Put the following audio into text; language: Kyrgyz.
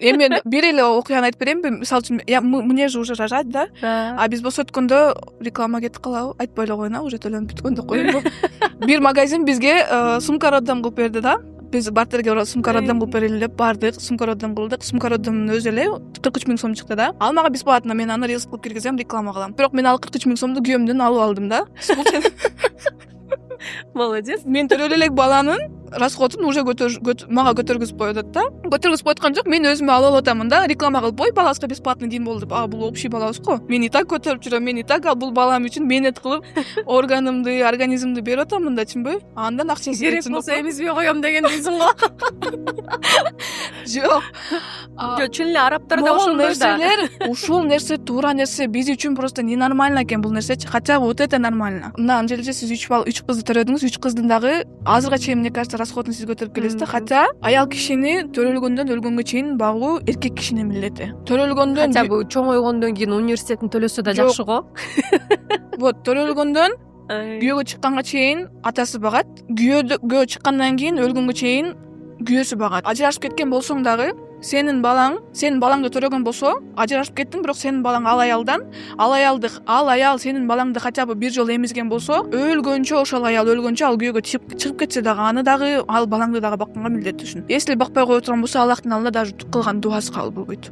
Эми бир эле окуяны айтып берейинби? Мисалы үчүн мне же уже рожать, да? А биз болсо өткөндө реклама кетип калабы? Айтпай эле коеюн, уже төлөнүп бүткөн деп коеюнбу? Бир магазин бизге сумка роддом кылып берди да. Биз бартерге сумка роддом кылып берели деп бардык, сумка роддом кылдык. Сумка роддомдун өзү эле 43 000 сом чыкты да. Ал мага бесплатно, мен аны рилс кылып киргизем, реклама кылам. Бирок мен ал 43 000 сомду күйөөмдөн алып алдым да. Молодец. Мен төрөлө элек баланын расходун уже мага көтөргүзүп коёт да. Көтөргүзүп койгон жок, мен өзүмө алып атамын да. Реклама кылып, ой, баласына бесплатно дейм болду деп. Бул общий балабыз го. Мен и так көтөрүп жүрөм, мен и так бул балам үчүн менет кылып, органымды, организмди берип атамын да, түшүнбөй? Андан акчасы Керек болсо эмизбей коём деген дейсиң го. Жок. Чын эле арабтар да ошондой да. Ушул нерсе туура нерсе, биз үчүн просто ненормально экен бул нерсечи. Хотя бы вот это нормально. Мына анжелже сиз 3 кызды төрөдүңүз, 3 кыздын дагы азырга чейин мне кажется расходун сиз көтөрүп келесиз да. Хотя аял кишини төрөлгөндөн өлгөнгө чейин багуу эркек кишинин милдети. Төрөлгөндөн Хотя бы чоңойгондон кийин университетин төлөсө да жакшы го. Вот, төрөлгөндөн күйөөгө чыкканга чейин атасы багат. Күйөө чыккандан кийин өлгөнгө чейин күйөөсү багат. Ажырашып кеткен болсоң дагы сенин балаңды төрөгөн болсо, ажырашып кеттиң, бирок сенин балаң ал аял сенин балаңды хотя бы бир жолу эмизген болсо, өлгөнчө ошол аял өлгөнчө ал күйөөгө чыгып кетсе дагы аны дагы ал балаңды дагы бакканга милдеттүүсүн. Если бакпай кое турган болсо, Аллахтын алдында даже кылган дуасы кабыл болбойт.